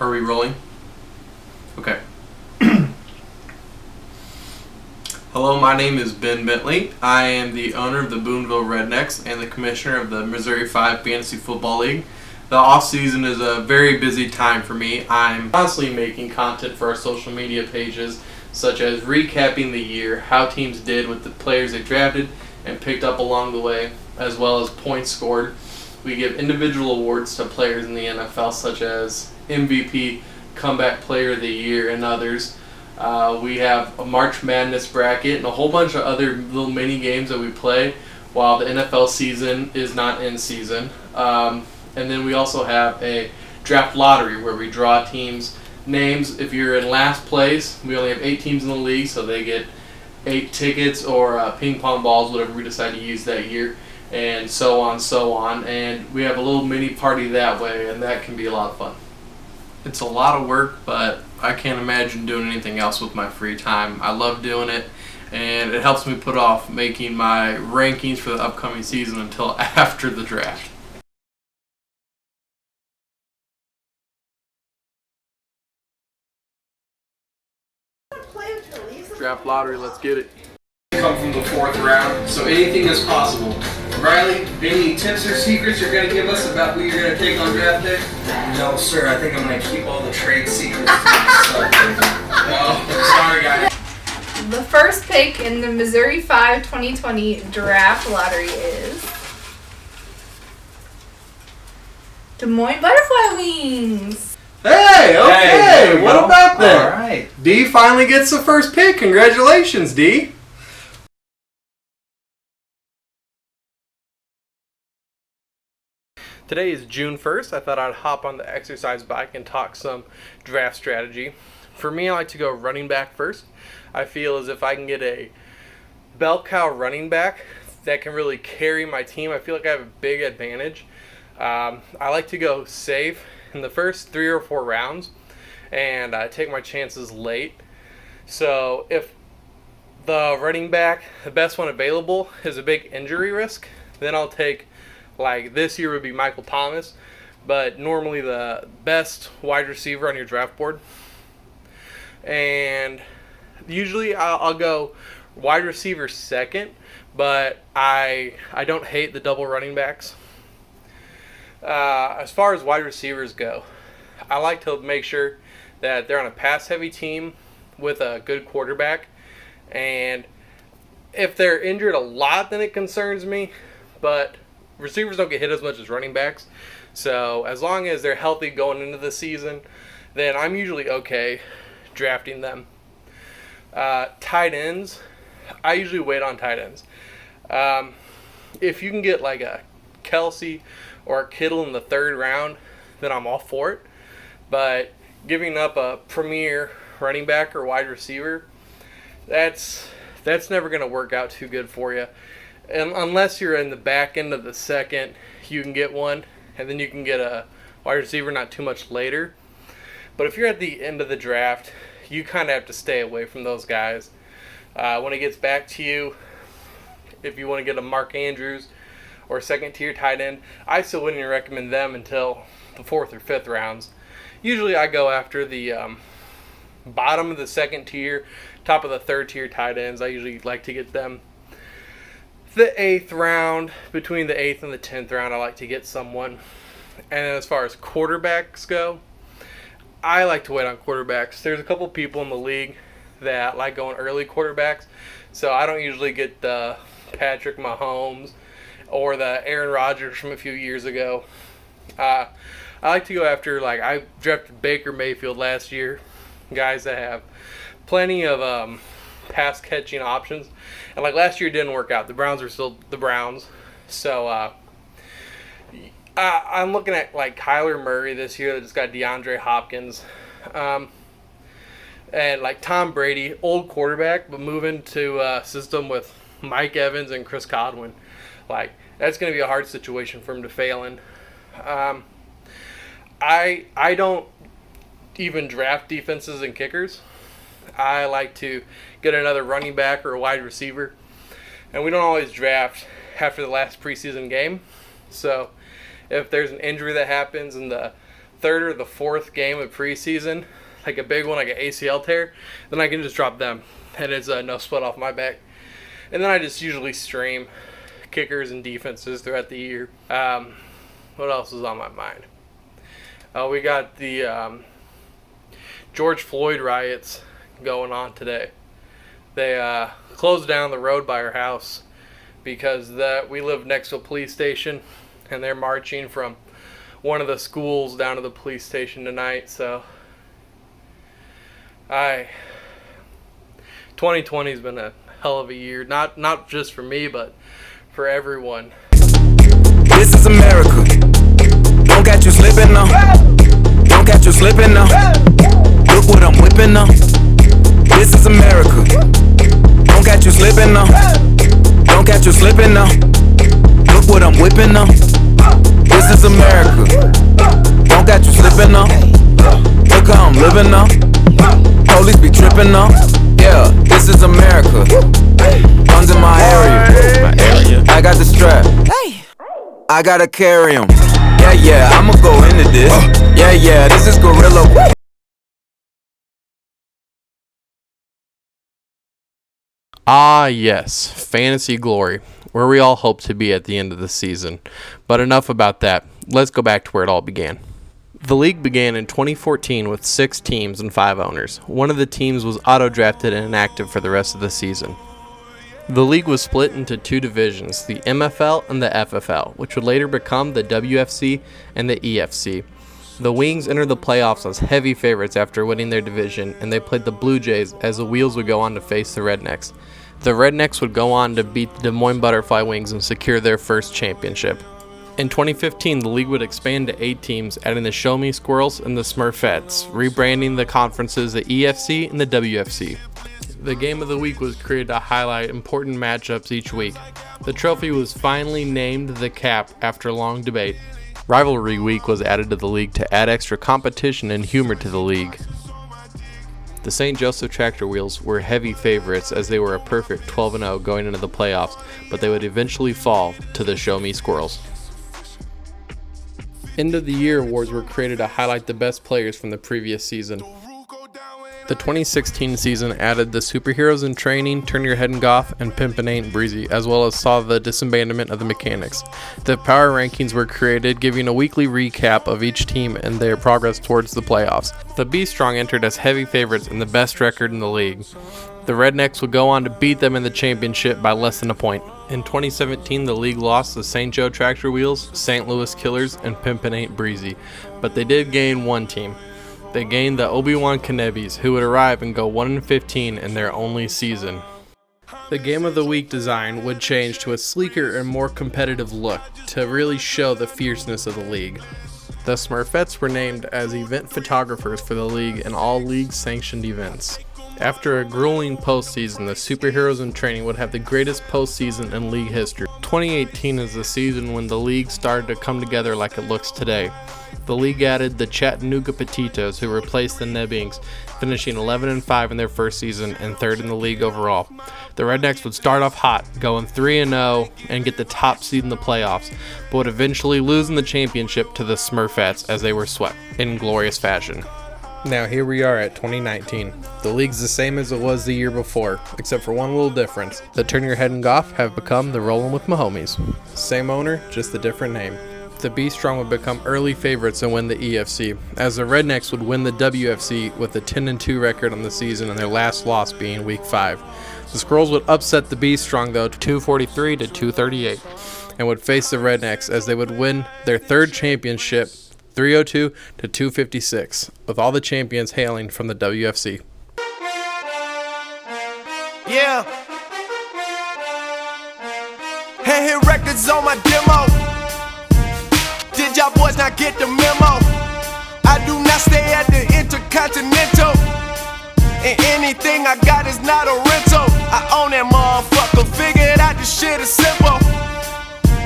Are we rolling? Okay. Hello, my name is Ben Bentley. I am the owner of the Boonville Rednecks and the commissioner of the Missouri 5 Fantasy Football League. The off-season is a very busy time for me. I'm constantly making content for our social media pages, such as recapping the year, how teams did with the players they drafted and picked up along the way, as well as points scored. We give individual awards to players in the NFL, such as MVP, Comeback Player of the Year, and others. We have a March Madness bracket and a whole bunch of other little mini games that we play while the NFL season is not in season. And then we also have a draft lottery where we draw teams' names. If you're in last place, we only have 8 teams in the league, so they get 8 tickets or ping pong balls, whatever we decide to use that year, and so on. And we have a little mini party that way, and that can be a lot of fun. It's a lot of work, but I can't imagine doing anything else with my free time. I love doing it, and it helps me put off making my rankings for the upcoming season until after the draft. Draft lottery, let's get it. Come from the 4th round, so anything is possible. Riley, any tips or secrets you're going to give us about who you're going to take on draft day? No, sir. I think I'm going to keep all the trade secrets to myself. No, sorry, guys. The first pick in the Missouri 5 2020 draft lottery is Des Moines Butterfly Wings. Hey, okay. What about that? All right. D finally gets the first pick. Congratulations, D. Today is June 1st. I thought I'd hop on the exercise bike and talk some draft strategy. For me, I like to go running back first. I feel as if I can get a bell cow running back that can really carry my team, I feel like I have a big advantage. I like to go safe in the first 3 or 4 rounds and take my chances late. So if the running back, the best one available, is a big injury risk, then I'll take, like this year would be Michael Thomas, but normally the best wide receiver on your draft board. And usually I'll go wide receiver second, but I don't hate the double running backs. As far as wide receivers go, I like to make sure that they're on a pass-heavy team with a good quarterback. And if they're injured a lot, then it concerns me. But receivers don't get hit as much as running backs. So as long as they're healthy going into the season, then I'm usually okay drafting them. Tight ends, I usually wait on tight ends. If you can get like a Kelsey or a Kittle in the 3rd round, then I'm all for it. But giving up a premier running back or wide receiver, that's never going to work out too good for you. And unless you're in the back end of the 2nd, you can get one, and then you can get a wide receiver not too much later. But if you're at the end of the draft, you kind of have to stay away from those guys. When it gets back to you, if you want to get a Mark Andrews or 2nd-tier tight end, I still wouldn't even recommend them until the 4th or 5th rounds. Usually I go after the bottom of the 2nd tier, top of the 3rd tier tight ends. I usually like to get them the 8th round. Between the 8th and the 10th round, I like to get someone. And as far as quarterbacks go, I like to wait on quarterbacks. There's a couple people in the league that like going early quarterbacks, so I don't usually get the Patrick Mahomes or the Aaron Rodgers from a few years ago. I like to go after, like, I drafted Baker Mayfield last year, guys that have plenty of pass catching options. And like last year it didn't work out. The Browns are still the Browns. So I'm looking at like Kyler Murray this year that just got DeAndre Hopkins. And like Tom Brady, old quarterback, but moving to a system with Mike Evans and Chris Godwin. Like, that's going to be a hard situation for him to fail in. I don't even draft defenses and kickers. I like to get another running back or a wide receiver. And we don't always draft after the last preseason game. So if there's an injury that happens in the third or the fourth game of preseason, like a big one, like an ACL tear, then I can just drop them, and it's no sweat off my back. And then I just usually stream kickers and defenses throughout the year. What else is on my mind? We got the George Floyd riots going on today. They closed down the road by our house because we live next to a police station, and they're marching from one of the schools down to the police station tonight. So 2020 has been a hell of a year, not just for me, but for everyone. This is America. Don't catch you slipping now. Don't catch you slipping now. Look what I'm whipping now. This is America. Don't catch you slipping now. Don't catch you slipping now. Look what I'm whipping now. This is America. Don't catch you slipping now. Look how I'm living now. Police be tripping now. Yeah, this is America. Guns in my area. I got the strap. I gotta carry 'em. Yeah, I'ma go into this. Yeah, this is gorilla. Ah, yes, fantasy glory, where we all hope to be at the end of the season. But enough about that. Let's go back to where it all began. The league began in 2014 with 6 teams and 5 owners. One of the teams was auto-drafted and inactive for the rest of the season. The league was split into 2 divisions, the MFL and the FFL, which would later become the WFC and the EFC. The Wings entered the playoffs as heavy favorites after winning their division, and they played the Blue Jays as the Wheels would go on to face the Rednecks. The Rednecks would go on to beat the Des Moines Butterfly Wings and secure their first championship. In 2015, the league would expand to 8 teams, adding the Show Me Squirrels and the Smurfettes, rebranding the conferences the EFC and the WFC. The game of the week was created to highlight important matchups each week. The trophy was finally named the Cap after long debate. Rivalry Week was added to the league to add extra competition and humor to the league. The St. Joseph Tractor Wheels were heavy favorites as they were a perfect 12-0 going into the playoffs, but they would eventually fall to the Show Me Squirrels. End of the Year awards were created to highlight the best players from the previous season. The 2016 season added the Superheroes in Training, Turn Your Head and Golf, and Pimpin' Ain't Breezy, as well as saw the disabandonment of the Mechanics. The power rankings were created, giving a weekly recap of each team and their progress towards the playoffs. The B-Strong entered as heavy favorites and the best record in the league. The Rednecks would go on to beat them in the championship by less than a point. In 2017, the league lost the St. Joe Tractor Wheels, St. Louis Killers, and Pimpin' Ain't Breezy, but they did gain one team. They gained the Obi-Wan Kenebis, who would arrive and go 1-15 in their only season. The Game of the Week design would change to a sleeker and more competitive look to really show the fierceness of the league. The Smurfettes were named as event photographers for the league in all league-sanctioned events. After a grueling postseason, the Superheroes in Training would have the greatest postseason in league history. 2018 is the season when the league started to come together like it looks today. The league added the Chattanooga Petitos, who replaced the Nebbings, finishing 11-5 in their first season and 3rd in the league overall. The Rednecks would start off hot, going 3-0 and get the top seed in the playoffs, but would eventually lose in the championship to the Smurfettes as they were swept in glorious fashion. Now here we are at 2019. The league's the same as it was the year before, except for one little difference. The Turn Your Head and Golf have become the Rollin' with Mahomies. Same owner, just a different name. The B-Strong would become early favorites and win the EFC, as the Rednecks would win the WFC with a 10-2 record on the season and their last loss being Week 5. The Squirrels would upset the B-Strong though 243-238 and would face the Rednecks as they would win their 3rd championship 302-256, with all the champions hailing from the WFC. Yeah. Hit records on my demo. Did y'all boys not get the memo? I do not stay at the Intercontinental, and anything I got is not a rental. I own that motherfucker, figured out this shit is simple.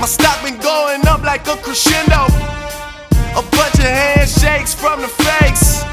My stock been going up like a crescendo. A bunch of handshakes from the fakes,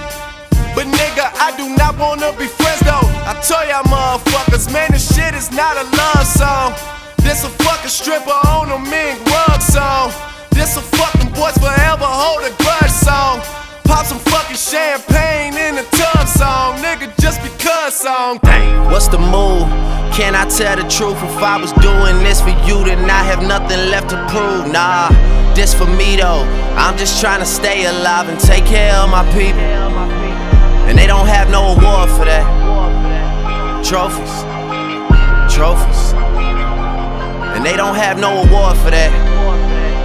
but nigga, I do not wanna be friends though. I tell y'all motherfuckers, man, this shit is not a love song. This a fucking stripper on a mink rug song. This a fucking boys forever hold a grudge song. pop some fucking champagne in the tub song, nigga, just because song. Dang, what's the move? Can I tell the truth? If I was doing this for you, then I have nothing left to prove. Nah, this for me though. I'm just trying to stay alive and take care of my people. And they don't have no award for that. Trophies. And they don't have no award for that.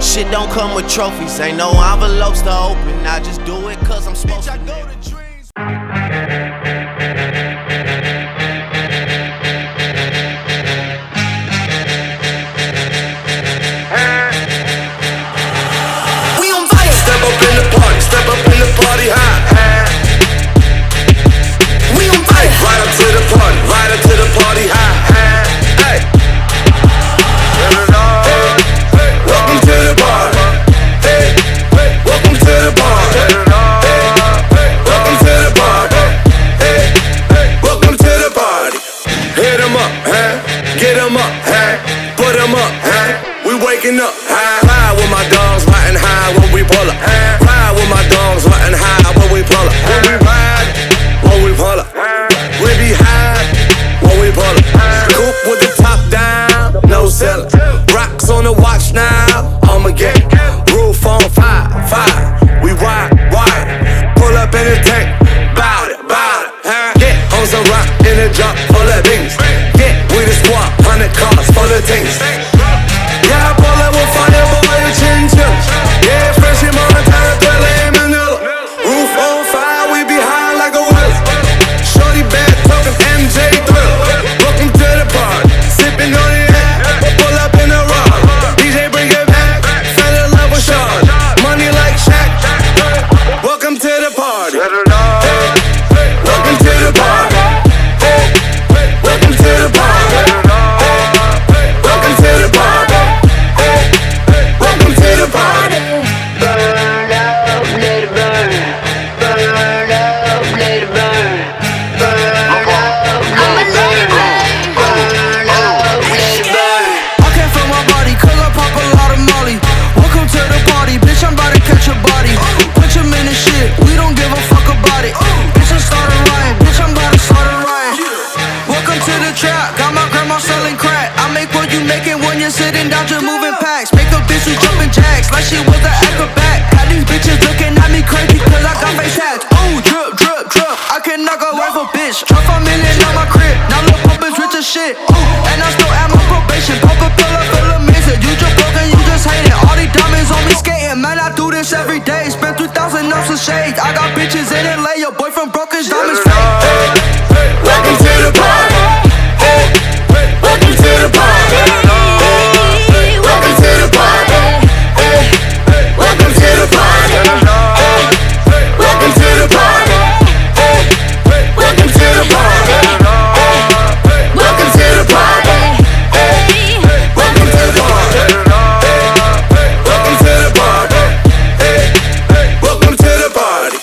Shit don't come with trophies. Ain't no envelopes to open. I just do it cause I'm supposed to. We on fire. Step up in the party. Step up in the party high. We on fire. Right up to the party. Right up to the party high. Hey. Welcome to the party. Hey. Welcome to the party. Welcome to the party. Hey. Welcome to the party. Hit 'em up, huh? Get 'em up, huh? Put 'em up, huh? We waking up, high. Ride with my dogs, riding high when we pull up. Ride with my dogs, riding high when we pull up. When we ride, when we pull up. We be high when we pull up. Coupe with the top down, no cellar. Rocks on the watch now, I'ma get roof on fire. We wide. Pull up in the tank, bout it. Get on some rock in the drop full of beans. Get with the squad, 100 cars full of things. Yeah, I pull up with fire, boy, the chinchilla. Yeah, fresh in Montana, Thriller in Manila. Roof on fire, we be high like a willow. Shorty bad talking MJ Thriller. Welcome to the party, sipping on the air. Pull up in the rock, DJ bring it back. Fell in love with Sean, money like Shaq. Welcome to the party. Welcome to the party. Welcome to the party. Welcome to the party. Welcome to the party. Burn up, let it burn. Burn up, let it burn. Burn up, let it burn. Burn up, let it burn. I came from my body, cause I pop a lot of molly. Welcome to the party, bitch, I'm about to catch your body. Put your in the shit, we don't give a fuck about it. Bitch, I started rhyme, bitch, I'm about to start a rhyme. Welcome to the trap, got my grandma selling crack. I make what you making when you're sitting down just moving packs. Make a bitch who jumping jacks, like she was an acrobat. Had these bitches looking at me crazy, cause I got face tats. Oh, drip. I can knock a rifle, bitch. Drop $5 million on my crib, now lil' pump is rich as shit. And I still at my probation, pop a pill up, feel amazing. You just broken, you just hate it. All these diamonds on me skating, man, I do this every day. Spend 3,000 ounces of shades. I got bitches in LA, your boyfriend broke his diamonds fake. Welcome to the party. Welcome to the party. Welcome to the party. Welcome to the party. Welcome to the party. Welcome to the party. Welcome to the party. Welcome to the party. Welcome to the party. Welcome to the party.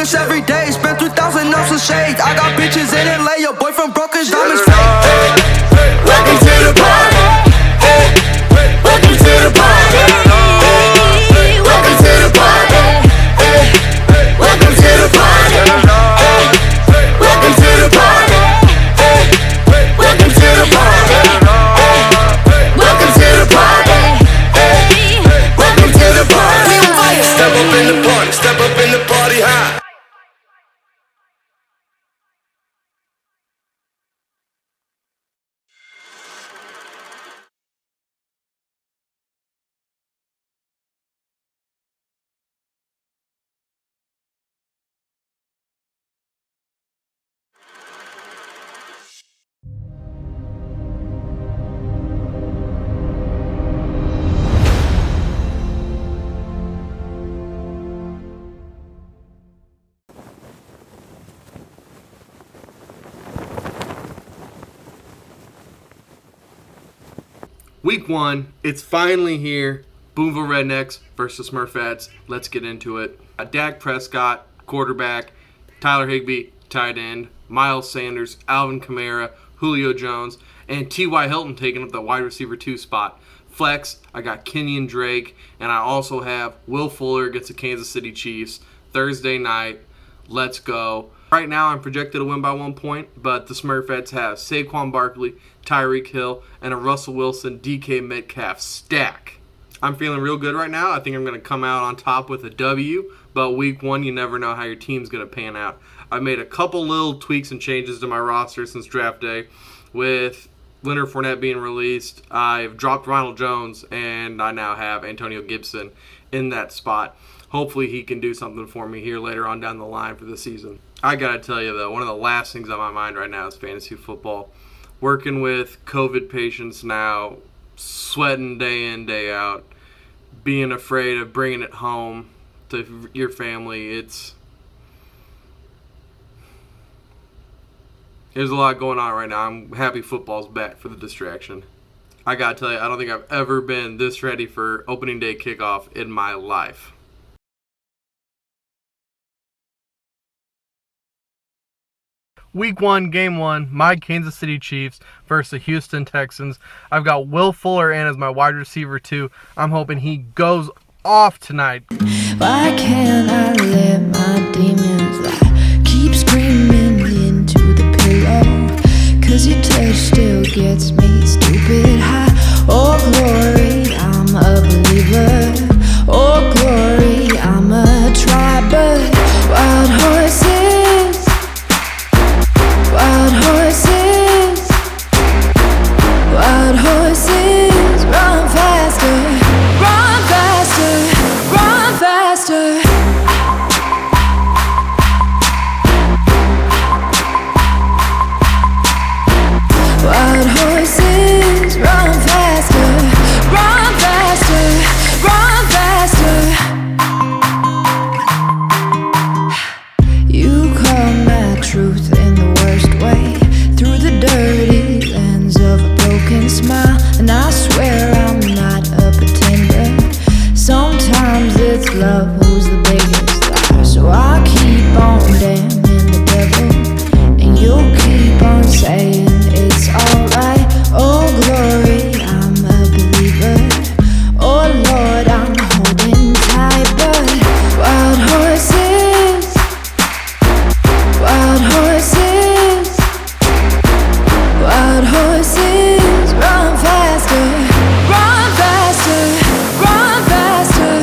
French every day. Spent 3,000 on some shades. I got bitches in LA. Your boyfriend broke his diamonds fake. Welcome to the party. Welcome to the party. Welcome to the party. Welcome to the party. Welcome to the party. Welcome to the party. Welcome to the party. Welcome to the party. Step up in the party, step up in the party high. Week 1, it's finally here. Boonville Rednecks versus Smurfettes. Let's get into it. Dak Prescott, quarterback. Tyler Higbee, tight end. Miles Sanders, Alvin Kamara, Julio Jones, and T.Y. Hilton taking up the wide receiver 2 spot. Flex, I got Kenyon Drake, and I also have Will Fuller against the Kansas City Chiefs. Thursday night. Let's go. Right now, I'm projected to win by 1 point, but the Smurfettes have Saquon Barkley, Tyreek Hill, and a Russell Wilson, DK Metcalf stack. I'm feeling real good right now. I think I'm going to come out on top with a W, but week 1, you never know how your team's going to pan out. I've made a couple little tweaks and changes to my roster since draft day. With Leonard Fournette being released, I've dropped Ronald Jones, and I now have Antonio Gibson in that spot. Hopefully he can do something for me here later on down the line for the season. I got to tell you, though, one of the last things on my mind right now is fantasy football. Working with COVID patients now, sweating day in, day out, being afraid of bringing it home to your family. There's a lot going on right now. I'm happy football's back for the distraction. I got to tell you, I don't think I've ever been this ready for opening day kickoff in my life. Week 1, Game 1, my Kansas City Chiefs versus the Houston Texans. I've got Will Fuller in as my wide receiver 2. I'm hoping he goes off tonight. Why can't I let my demons lie? Keep screaming into the pillow, 'cause your touch still gets me stupid high. Oh glory, I'm a believer. Oh glory, I'm a triber. Wild horses, wild horses, wild horses, run faster, run faster, run faster. Wild horses, run faster, run faster, run faster. You call my truth in the worst way, through the dirty lens of a broken smile. And I swear I'm not a pretender. Sometimes it's love who's the biggest liar. So I keep on damning the devil, and you'll keep on saying it's alright. Oh glory, I'm a believer. Oh Lord, I'm holding tight. But wild horses, wild horses, wild horses, run faster, run faster, run faster.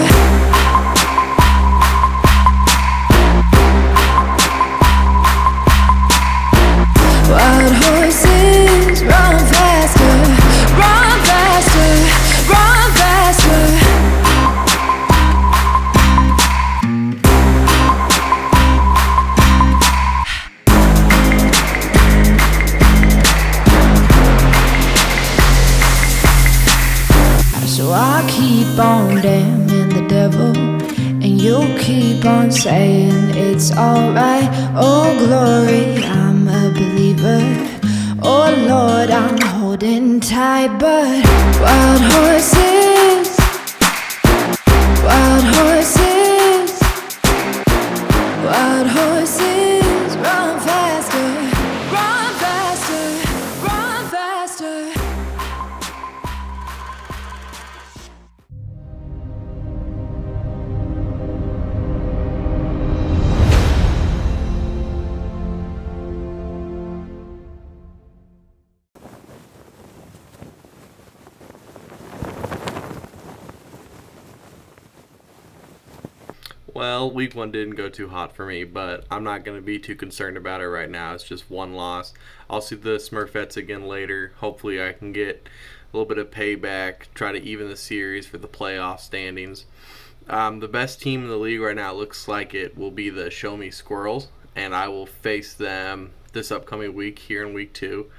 Wild horses, run faster, run faster, run faster. So I keep on damning the devil, and you'll keep on saying it's alright. Oh glory, I'm a believer. Oh Lord, I'm holding tight. But wild horses, wild horses, Wild horses run faster, run faster, run faster. Well, week 1 didn't go too hot for me, but I'm not going to be too concerned about it right now. It's just one loss. I'll see the Smurfettes again later. Hopefully I can get a little bit of payback, try to even the series for the playoff standings. The best team in the league right now looks like it will be the Show Me Squirrels, and I will face them this upcoming week here in week 2.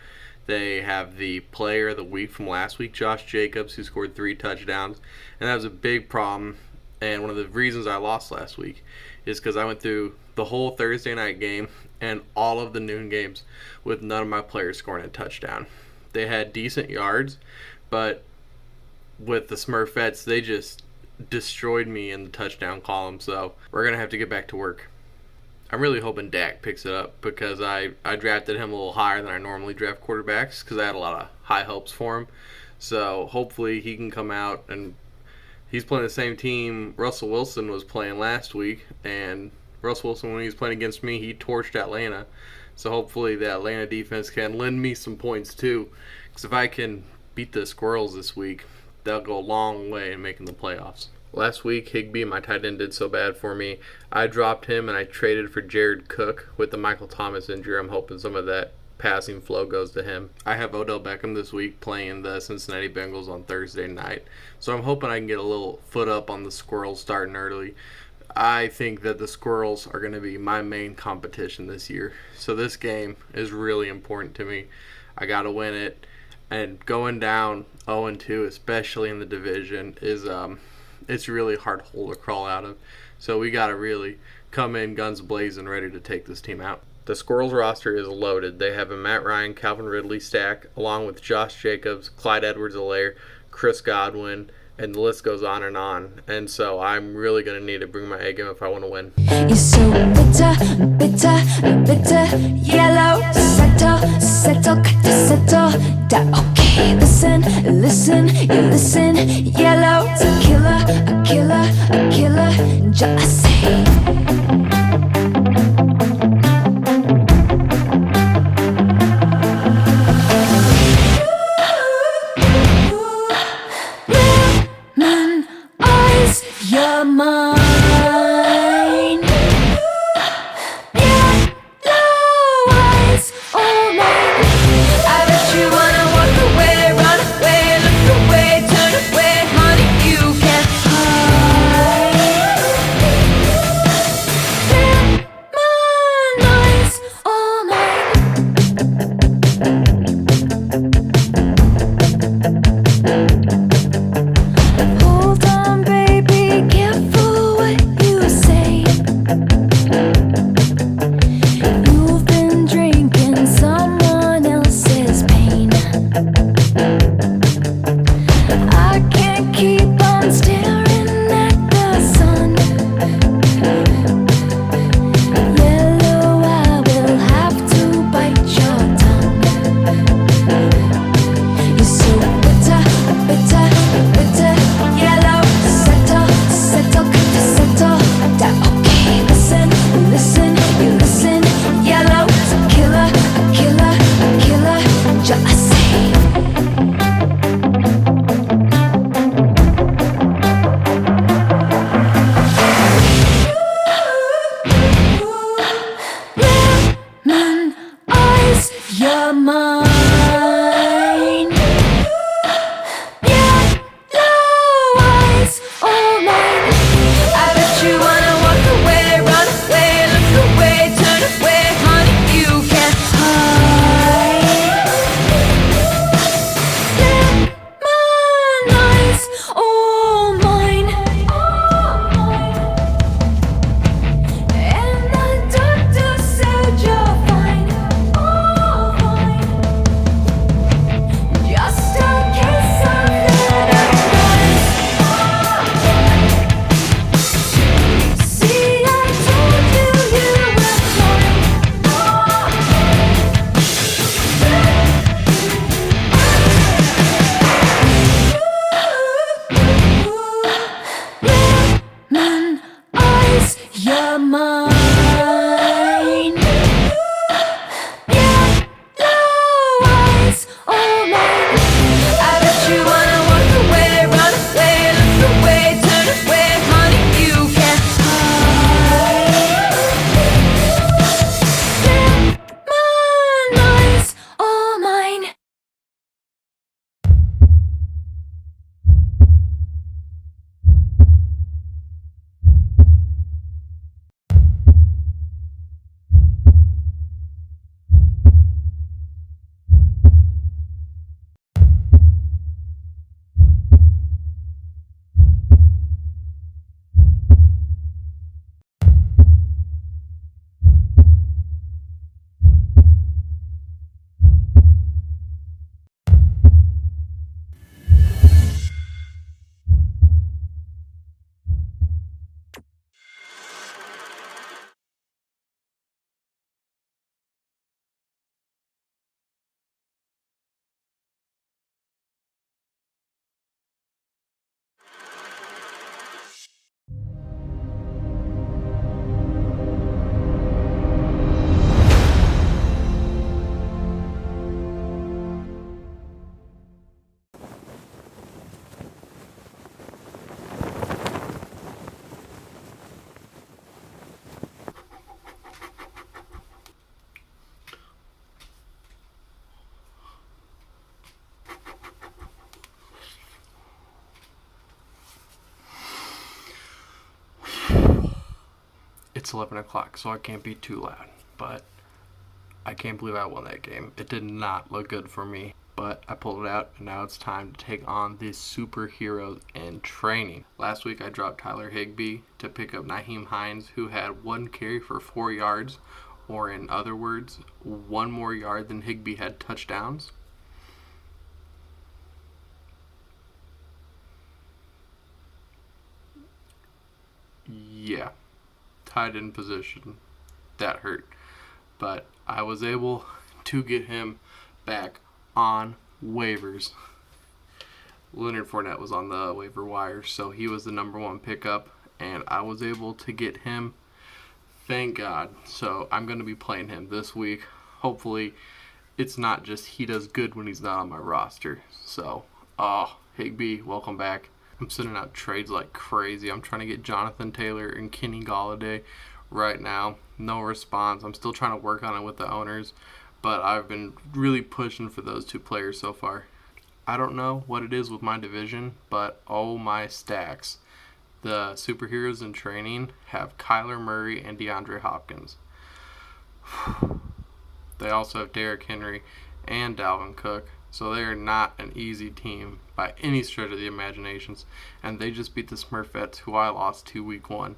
They have the player of the week from last week, Josh Jacobs, who scored 3 touchdowns, and that was a big problem. And one of the reasons I lost last week is because I went through the whole Thursday night game and all of the noon games with none of my players scoring a touchdown. They had decent yards, but with the Smurfettes, they just destroyed me in the touchdown column. So we're going to have to get back to work. I'm really hoping Dak picks it up because I drafted him a little higher than I normally draft quarterbacks because I had a lot of high hopes for him. So hopefully he can come out, and he's playing the same team Russell Wilson was playing last week, and Russell Wilson, when he was playing against me, he torched Atlanta. So hopefully the Atlanta defense can lend me some points too, because if I can beat the Squirrels this week, they'll go a long way in making the playoffs. Last week, Higbee, my tight end, did so bad for me. I dropped him and I traded for Jared Cook with the Michael Thomas injury. I'm hoping some of that passing flow goes to him. I have Odell Beckham this week playing the Cincinnati Bengals on Thursday night, so I'm hoping I can get a little foot up on the Squirrels starting early. I think that the Squirrels are going to be my main competition this year, so this game is really important to me. I got to win it, and going down 0-2, especially in the division, is it's really hard hole to crawl out of. So we got to really come in guns blazing, ready to take this team out. The Squirrels roster is loaded. They have a Matt Ryan, Calvin Ridley stack, along with Josh Jacobs, Clyde Edwards-Helaire, Chris Godwin, and the list goes on. And so I'm really going to need to bring my A game if I want to win. You're so bitter, bitter, bitter, yellow. Settle, cut to settle down. Okay, listen, you listen, yellow. A killer, just say. You're mine. Yellow eyes, all mine. I bet you wanna walk away, run away, look away, turn away, honey, you can't hide. It's 11 o'clock, so I can't be too loud. But I can't believe I won that game. It did not look good for me, but I pulled it out, and now it's time to take on the superheroes in training. Last week, I dropped Tyler Higbee to pick up Nyheim Hines, who had 1 carry for 4 yards, or in other words, 1 more yard than Higbee had touchdowns. Yeah, tied in position. That hurt. But I was able to get him back on waivers. Leonard Fournette was on the waiver wire, so he was the number 1 pickup, and I was able to get him. Thank God. So I'm going to be playing him this week. Hopefully it's not just he does good when he's not on my roster. So, Higbee, welcome back. I'm sending out trades like crazy. I'm trying to get Jonathan Taylor and Kenny Golladay right now. No response. I'm still trying to work on it with the owners, but I've been really pushing for those 2 players so far. I don't know what it is with my division, but oh my stacks. The superheroes in training have Kyler Murray and DeAndre Hopkins. They also have Derrick Henry and Dalvin Cook. So they are not an easy team by any stretch of the imaginations. And they just beat the Smurfettes, who I lost to week 1.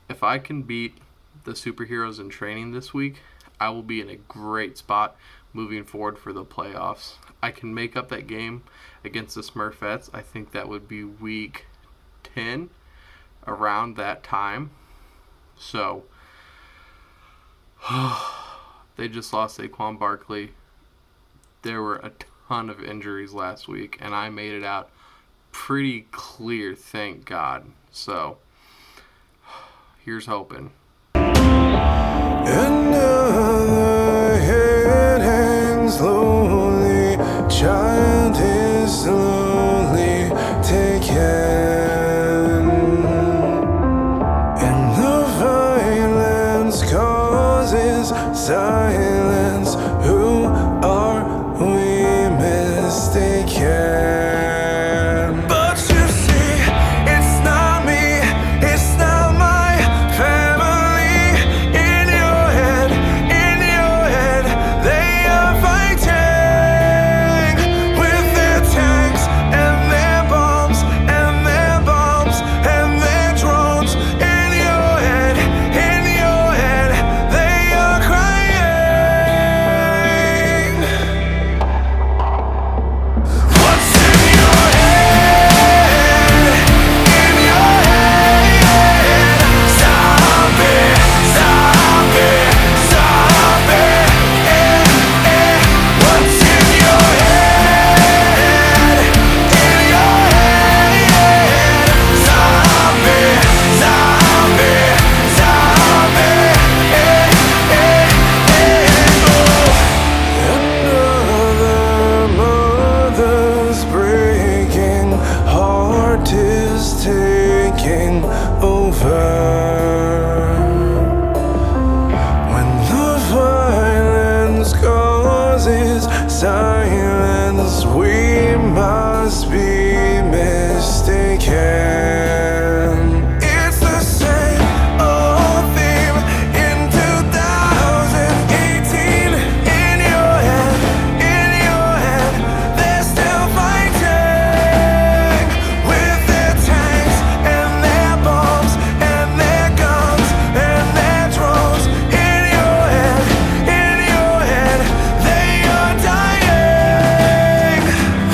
If I can beat the superheroes in training this week, I will be in a great spot moving forward for the playoffs. I can make up that game against the Smurfettes. I think that would be week 10, around that time. So, they just lost Saquon Barkley. There were a ton of injuries last week, and I made it out pretty clear, thank God. So, here's hoping. Another head hangs slowly, child is slowly taken, and the violence causes silence. Who are we mistaken? But you see, it's not me, it's not my family. In your head, they are fighting with their tanks and their bombs and their bombs and their drones. In your head, they are crying. What's in your head? In your head, zombie, zombie, zombie. What's in your head? In your head, zombie, zombie, zombie. Another mother's breaking, heart is taking over. When the violence causes silence, we must be mistaken. It's the same old theme in 2018. In your head, they're still fighting with their tanks and their bombs and their guns and their drones. In your head, they are dying.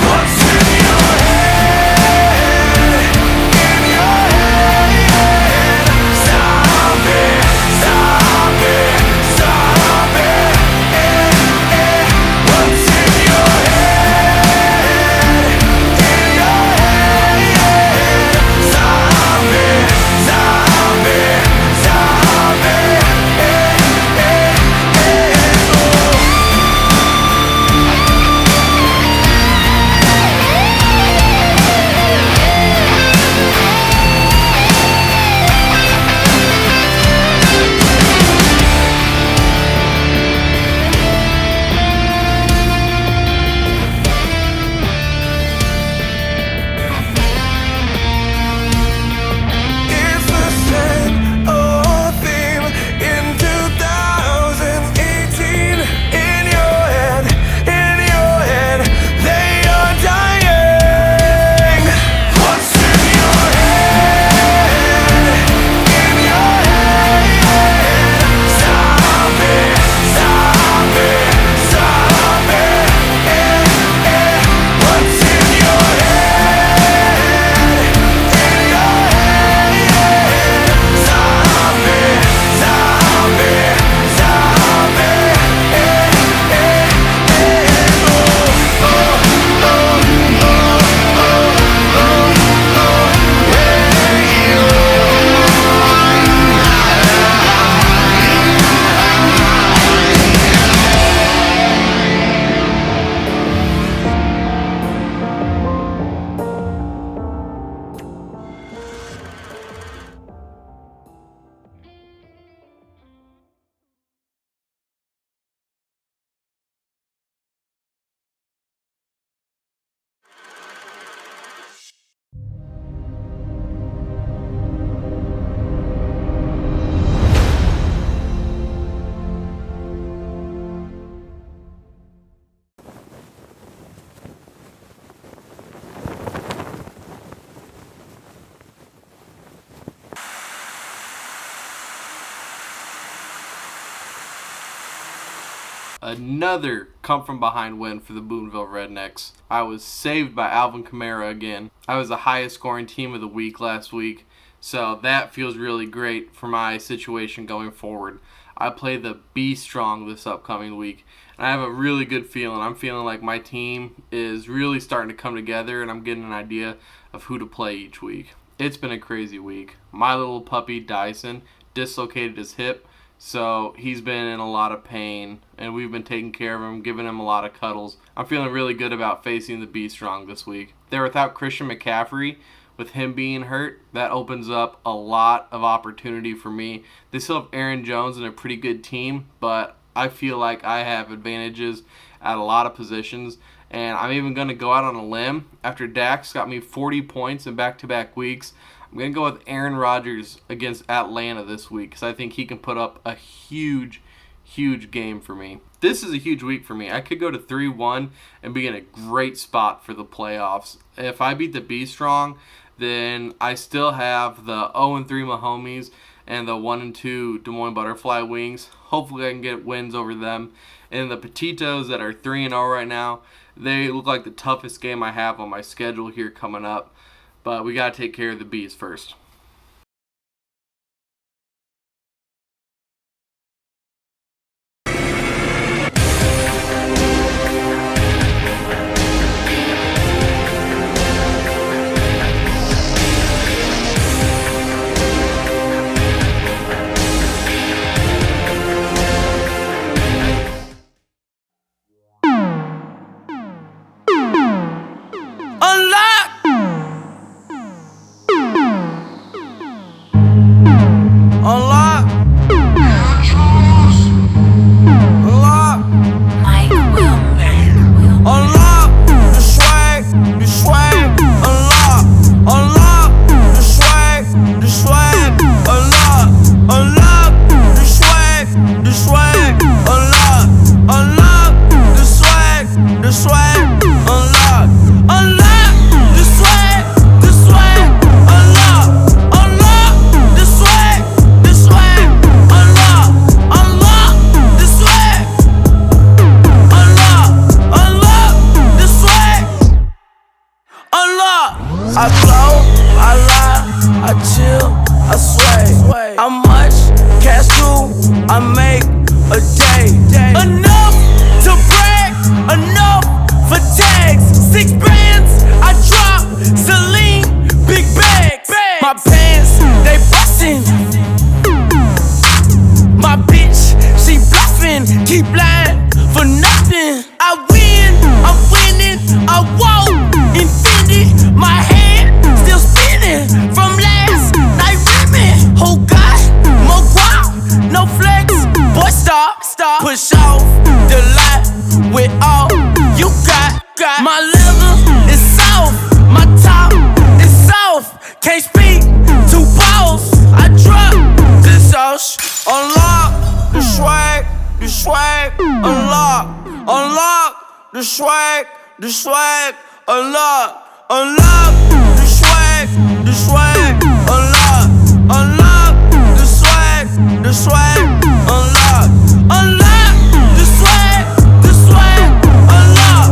What's in your head? Another come-from-behind win for the Boonville Rednecks. I was saved by Alvin Kamara again. I was the highest scoring team of the week last week, so that feels really great for my situation going forward. I play the Be Strong this upcoming week, and I have a really good feeling. I'm feeling like my team is really starting to come together, and I'm getting an idea of who to play each week. It's been a crazy week. My little puppy, Dyson, dislocated his hip, so he's been in a lot of pain, and we've been taking care of him, giving him a lot of cuddles. I'm feeling really good about facing the Be Strong this week. They're without Christian McCaffrey. With him being hurt, that opens up a lot of opportunity for me. They still have Aaron Jones and a pretty good team, but I feel like I have advantages at a lot of positions, and I'm even going to go out on a limb. After Dax got me 40 points in back-to-back weeks, I'm going to go with Aaron Rodgers against Atlanta this week because I think he can put up a huge game for me. This is a huge week for me. I could go to 3-1 and be in a great spot for the playoffs. If I beat the Be Strong, then I still have the 0-3 Mahomes and the 1-2 Des Moines Butterfly Wings. Hopefully I can get wins over them. And the Petitos that are 3-0 right now, they look like the toughest game I have on my schedule here coming up. But we got to take care of the Bees first. I glow, I lie, I chill, I sway. How much cash do I make a day? Enough to brag, enough for tags. 6 bands, I drop Celine, big bags. My pants, they bustin'. My bitch, she bluffin', keep lying for nothing. I win, I'm winning, I won't infinity. My hand still spinning from last night rimming. Oh God, more guap, no flex. Boy, stop, push off the lot with all you got. My leather is soft, my top is soft. Can't speak to balls. I drop the sauce. Unlock the swag, unlock the swag, unlock the swag, unlock the swag, unlock the swag, unlock the swag, unlock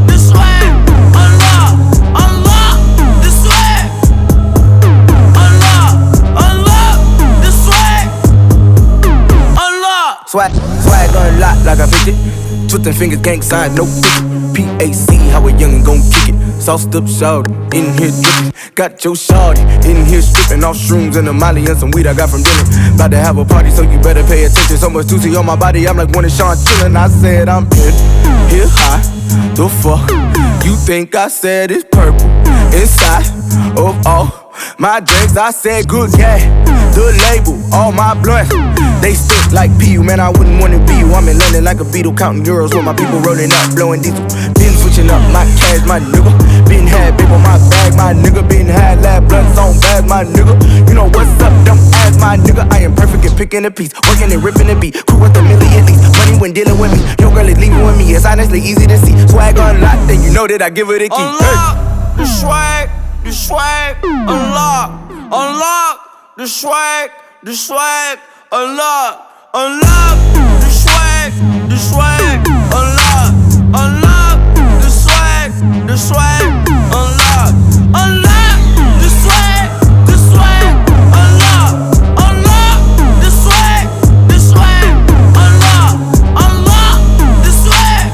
the swag, unlock the swag, unlock the swag, unlock. Swag unlocked like I picked it. Twistin' fingers, gang sign, no picket. PAC, how a youngin' gon' kick it. Sauced up shawty, in here drippin'. Got your shawty, in here strippin'. Off shrooms and a molly and some weed I got from dinner. About to have a party, so you better pay attention. So much juicy on my body, I'm like one of Sean chillin'. I said I'm in here high, the fuck you think I said it's purple inside of all my drinks. I said good gas, the label, all my blunts, they stick like PU, man, I wouldn't wanna be you. I'm in London like a beetle, counting euros with my people rolling up, blowing diesel. Been switching up my cash, my nigga. Been had big on my bag, my nigga. Been had lab blunts on bags, my nigga. You know what's up, don't ask my nigga. I am perfect at picking a piece, working and ripping the beat. Crew worth $1 million at least, money when dealing with me. Your girl is leaving with me, it's honestly easy to see. Swag unlocked, then you know that I give her the key. Unlock the swag, unlock the swag, unlock unlock the swag, the swag, unlock, unlock the swag, the swag, unlock, unlock the swag, the swag, unlock, unlock the swag, the swag, unlock, unlock the swag,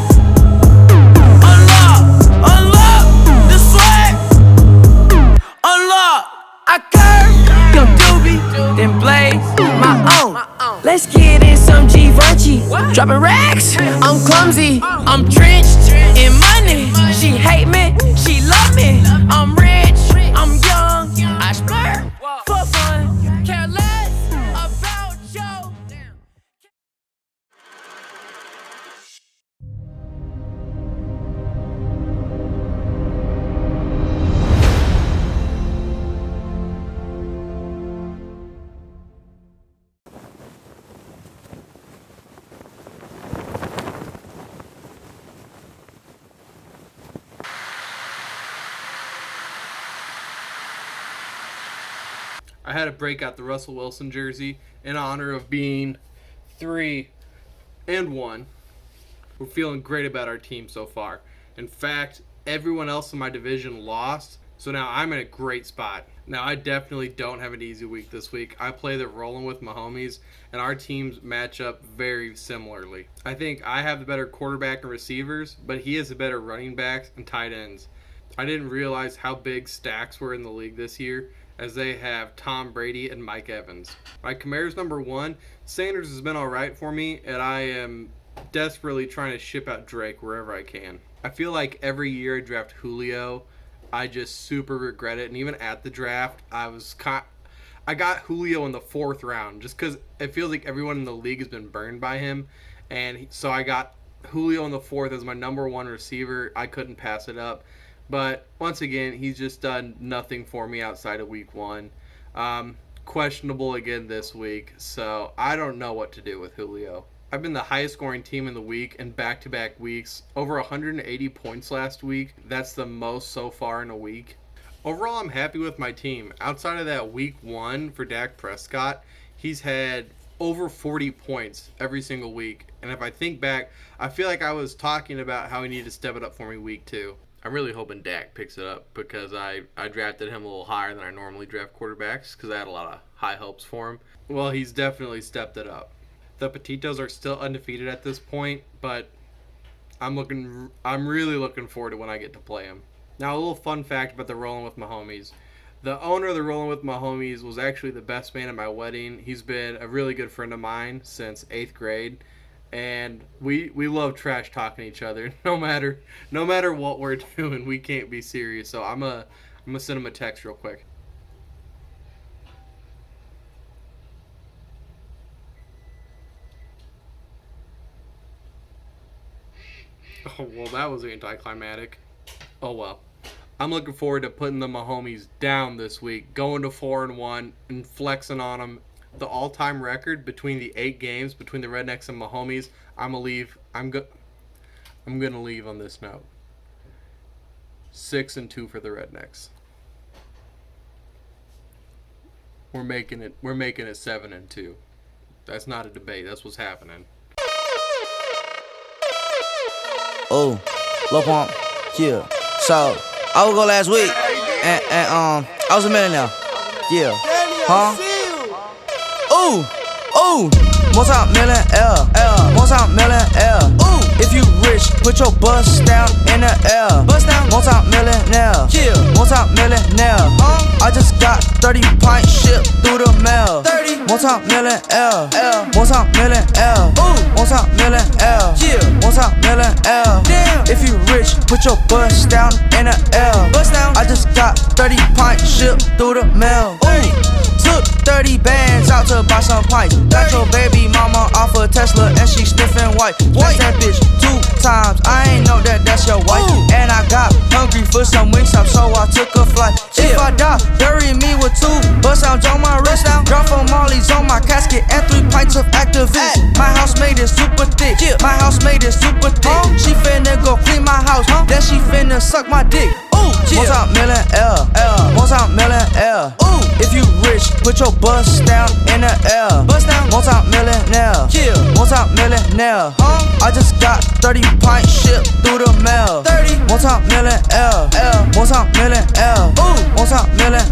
unlock, unlock the swag, unlock. I curve your doobie, then blaze my own. Let's get in some Givenchy, dropping racks. I'm clumsy, I'm drenched in money. She hate me, she love me. I'm rich, I'm young, I splurge for fun. Care less about you. I had to break out the Russell Wilson jersey in honor of being 3-1. We're feeling great about our team so far. In fact, everyone else in my division lost, so now I'm in a great spot. Now, I definitely don't have an easy week this week. I play the rolling with my homies, and our teams match up very similarly. I think I have the better quarterback and receivers, but he has the better running backs and tight ends. I didn't realize how big stacks were in the league this year, as they have Tom Brady and Mike Evans. My Camara's number 1. Sanders has been all right for me, and I am desperately trying to ship out Drake wherever I can. I feel like every year I draft Julio, I just super regret it. And even at the draft, I got Julio in the 4th round just because it feels like everyone in the league has been burned by him. And so I got Julio in the 4th as my number 1 receiver. I couldn't pass it up. But once again, he's just done nothing for me outside of week 1. Questionable again this week, so I don't know what to do with Julio. I've been the highest scoring team in the week in back-to-back weeks. Over 180 points last week. That's the most so far in a week. Overall, I'm happy with my team. Outside of that week 1 for Dak Prescott, he's had over 40 points every single week. And if I think back, I feel like I was talking about how he needed to step it up for me week 2. I'm really hoping Dak picks it up because I drafted him a little higher than I normally draft quarterbacks because I had a lot of high hopes for him. Well, he's definitely stepped it up. The Petitos are still undefeated at this point, but I'm really looking forward to when I get to play him. Now, a little fun fact about the Rolling with My Homies. The owner of the Rolling with My Homies was actually the best man at my wedding. He's been a really good friend of mine since 8th grade. And we love trash talking each other. No matter what we're doing, we can't be serious. So I'm gonna send him a text real quick. Oh well, that was anticlimactic. Oh well. I'm looking forward to putting the Mahomies down this week, going to 4-1 and flexing on them. The all-time record between the 8 games between the Rednecks and Mahomies, I'm gonna leave on this note. 6-2 for the Rednecks. We're making it 7-2. That's not a debate. That's what's happening. Oh, Lil Pump, yeah. So I was go last week, and I was a millionaire. Yeah, huh? Ooh, multi-millionaire, multi-millionaire. Ooh, if you rich, put your bust down in the air. Bust down, multi-millionaire, yeah, multi-millionaire. I just got 30 pints shipped through the mail. 30, multi-millionaire, multi-millionaire. Ooh, multi-millionaire, yeah, multi-millionaire. Damn, if you rich, put your bust down in the air. Bust down, I just got 30 pints shipped through the mail. Ooh, took 30 bands out to buy some pints. Got your baby mama off a Tesla and she sniffing white. Smash that bitch 2 times, I ain't know that that's your wife. Ooh. And I got hungry for some wings up, so I took a flight. If I die, bury me with 2 bust sounds on my wrist. Drop for mollies on my casket and 3 pints of activist. My housemaid is super thick. My housemaid is super thick. She finna go clean my house, then she finna suck my dick. Ooh, multi-millionaire, multi-millionaire. Ooh, if you rich, put your bust down in the air. Bust down, multi-millionaire, multi-millionaire. I just got 30 pints shipped through the mail. 30 multi-millionaire, multi-millionaire, multi-millionaire,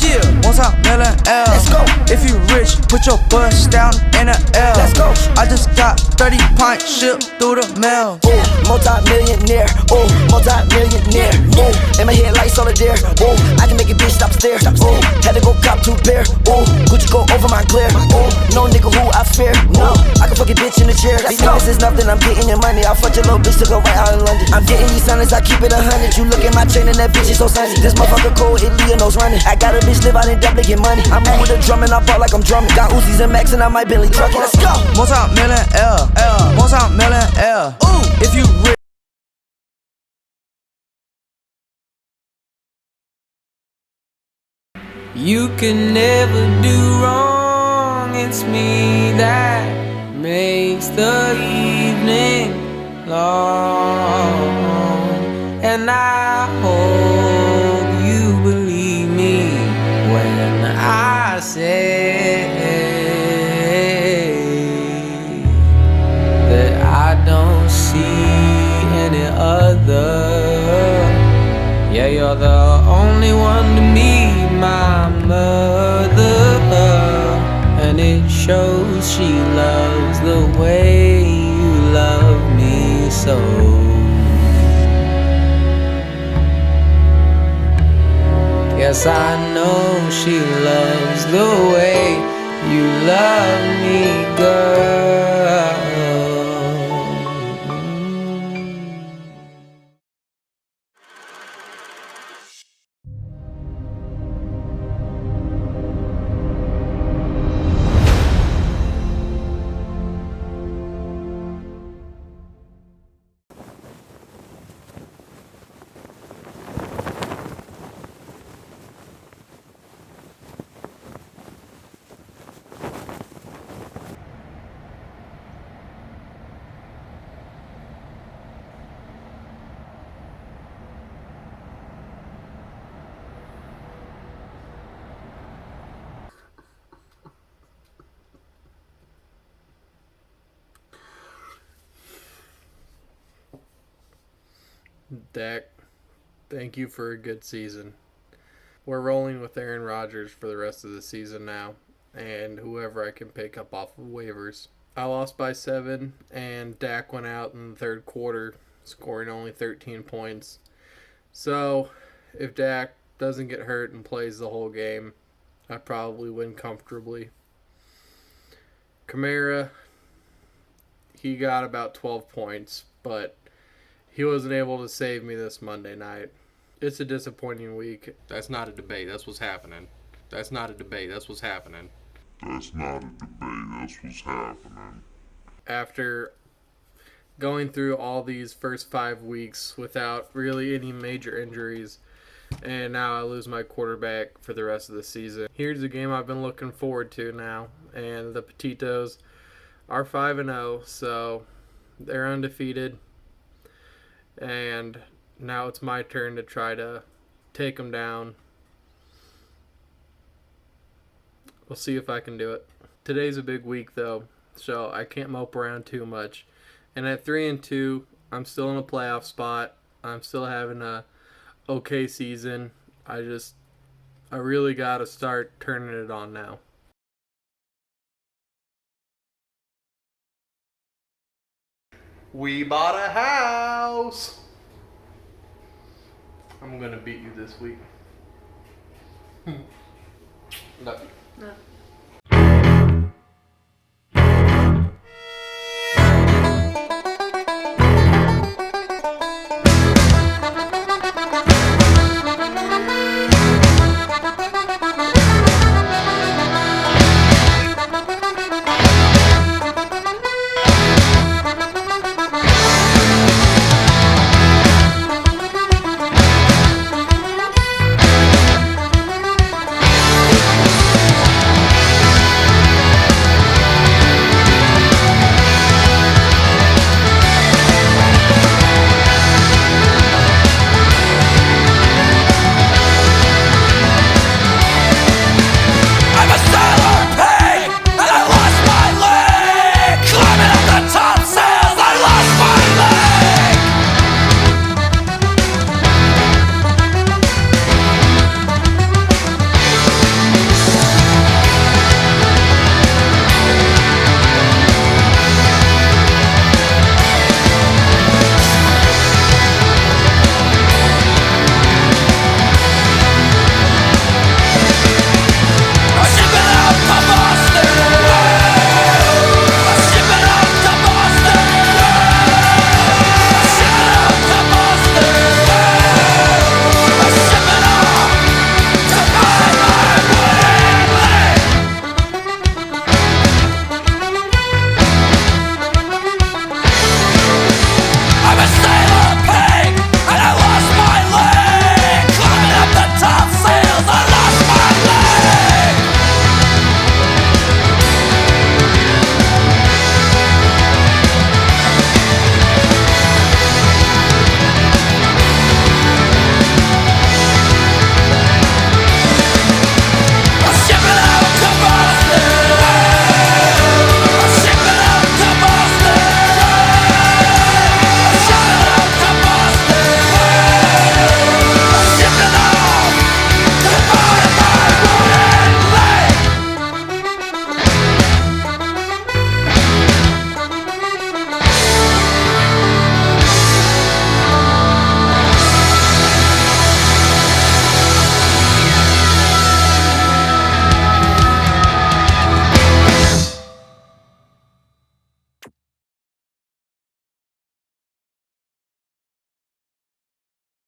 yeah, multi-millionaire. Let's go. If you rich, put your bust down in the air. Let's go. I just got 30 pints shipped through the mail. Ooh, multi-millionaire, ooh, multi-millionaire, ooh, and my headlights on the dare, ooh, I can make a bitch stop stare, ooh, had to go cop 2 pair, ooh, Gucci go over my glare, ooh, no nigga who I fear, no, I can fuck a bitch in the chair, these niggas is nothing, I'm getting your money, I'll fuck your little bitch to go right out in London, I'm getting these hundreds, I keep it 100, you look at my chain and that bitch is so sunny, this motherfucker cold, Italy and nose running, I got a bitch live out in Dublin, get money, I'm in with a drum and I ball like I'm drumming, got Uzis and Max and I might Billy trucking, let's go. Multi-millionaire, multi-millionaire, ooh, if you rich. You can never do wrong, it's me that makes the evening long. And I hope you believe me when I say that I don't see any other. Yeah, you're the only one to me, my mother, and it shows she loves the way you love me so. Yes, I know she loves the way you love me, girl. Dak, thank you for a good season. We're rolling with Aaron Rodgers for the rest of the season now, and whoever I can pick up off of waivers. I lost by 7, and Dak went out in the third quarter, scoring only 13 points. So, if Dak doesn't get hurt and plays the whole game, I probably win comfortably. Kamara, he got about 12 points, but he wasn't able to save me this Monday night. It's a disappointing week. That's not a debate. That's what's happening. That's not a debate. That's what's happening. That's not a debate. That's what's happening. After going through all these first 5 weeks without really any major injuries, and now I lose my quarterback for the rest of the season. Here's a game I've been looking forward to now, and the Petitos are 5-0, so they're undefeated. And now it's my turn to try to take them down. We'll see if I can do it. Today's a big week, though, so I can't mope around too much. And at 3-2, I'm still in a playoff spot. I'm still having a okay season. I really got to start turning it on now. We bought a house. I'm going to beat you this week. Love you. No.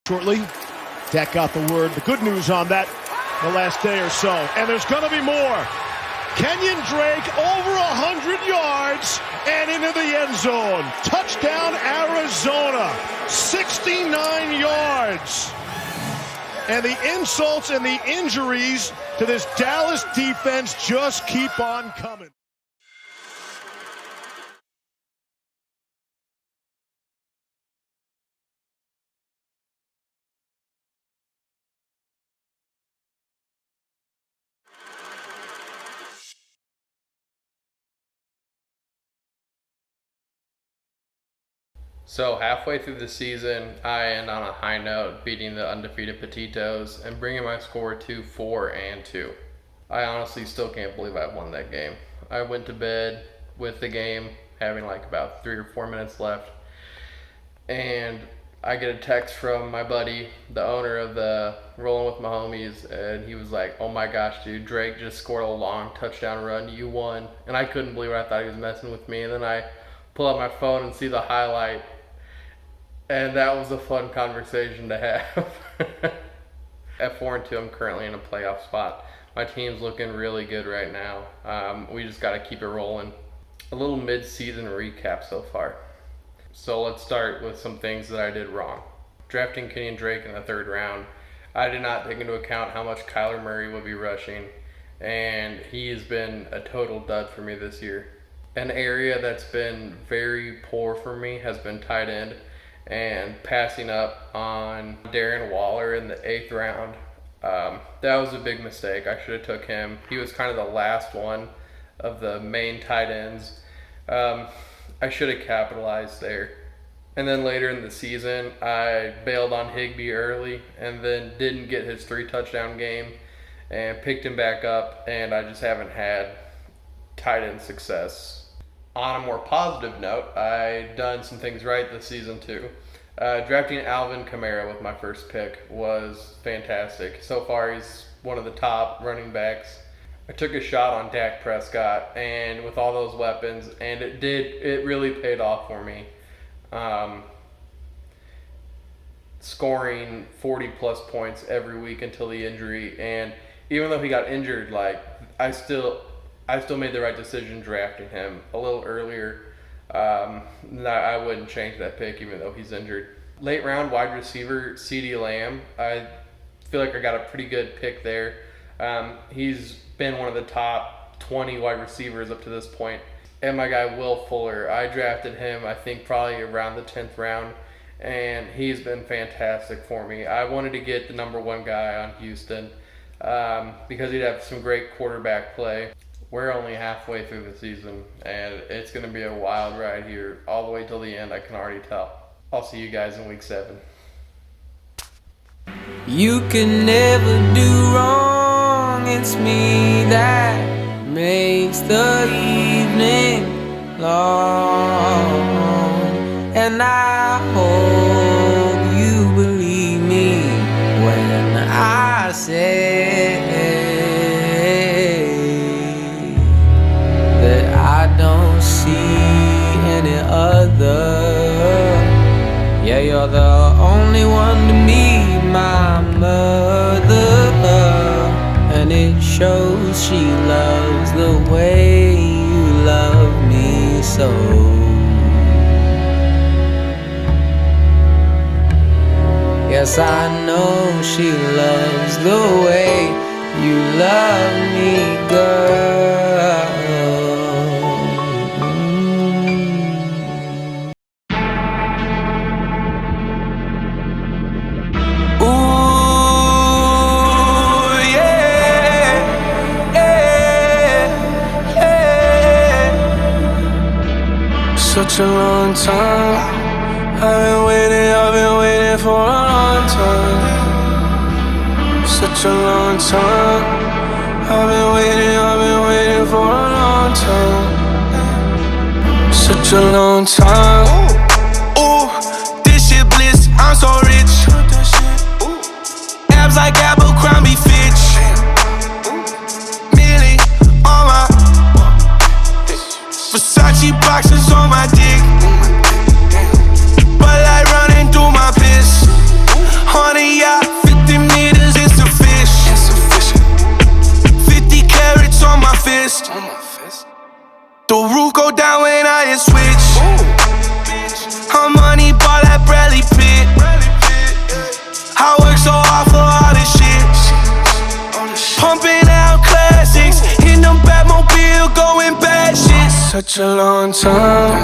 Shortly, Dak got the word, the good news on that the last day or so. And there's going to be more. Kenyon Drake over 100 yards and into the end zone. Touchdown, Arizona. 69 yards. And the insults and the injuries to this Dallas defense just keep on coming. So halfway through the season, I end on a high note, beating the undefeated Petitos and bringing my score to 4-2. I honestly still can't believe I won that game. I went to bed with the game having like about 3 or 4 minutes left, and I get a text from my buddy, the owner of the Rolling with My Homies, and he was like, "Oh my gosh, dude, Drake just scored a long touchdown run. You won." And I couldn't believe it. I thought he was messing with me, and then I pull out my phone and see the highlight. And that was a fun conversation to have. At 4-2, I'm currently in a playoff spot. My team's looking really good right now. We just got to keep it rolling. A little mid-season recap so far. So let's start with some things that I did wrong. Drafting Kenyon Drake in the 3rd round, I did not take into account how much Kyler Murray would be rushing, and he has been a total dud for me this year. An area that's been very poor for me has been tight end, and passing up on Darren Waller in the 8th round. That was a big mistake. I should have took him. He was kind of the last one of the main tight ends. I should have capitalized there. And then later in the season, I bailed on Higbee early and then didn't get his 3-touchdown game and picked him back up, and I just haven't had tight end success. On a more positive note, I done some things right this season too. Drafting Alvin Kamara with my first pick was fantastic. So far, he's one of the top running backs. I took a shot on Dak Prescott, and with all those weapons, and it really paid off for me. Scoring 40 plus points every week until the injury, and even though he got injured, I still made the right decision drafting him a little earlier. I wouldn't change that pick even though he's injured. Late round wide receiver CeeDee Lamb. I feel like I got a pretty good pick there. He's been one of the top 20 wide receivers up to this point. And my guy Will Fuller, I drafted him I think probably around the 10th round, and he's been fantastic for me. I wanted to get the number 1 guy on Houston because he'd have some great quarterback play. We're only halfway through the season, and it's going to be a wild ride here all the way till the end, I can already tell. I'll see you guys in week 7. You can never do wrong, it's me that makes the evening long. And I hope you believe me when I say I don't see any other. Yeah, you're the only one to me, my mother. And it shows she loves the way you love me so. Yes, I know she loves the way you love me, girl. Such a long time. I've been waiting for a long time. Such a long time. I've been waiting for a long time. Such a long time. Ooh, this shit bliss, I'm so rich. Abs like Abercrombie Fitch. Millie on my Versace boxes on my dick. But like running through my piss. The roof go down when I hit switch. I'm money ball like Bradley Pitt. I work so hard for all this shit. Pumping out classics, in them Batmobile, going bad shit. Such a long time.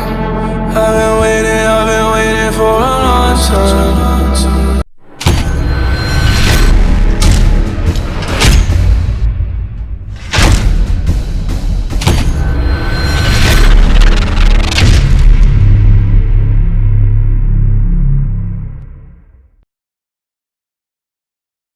I've been waiting for a long time.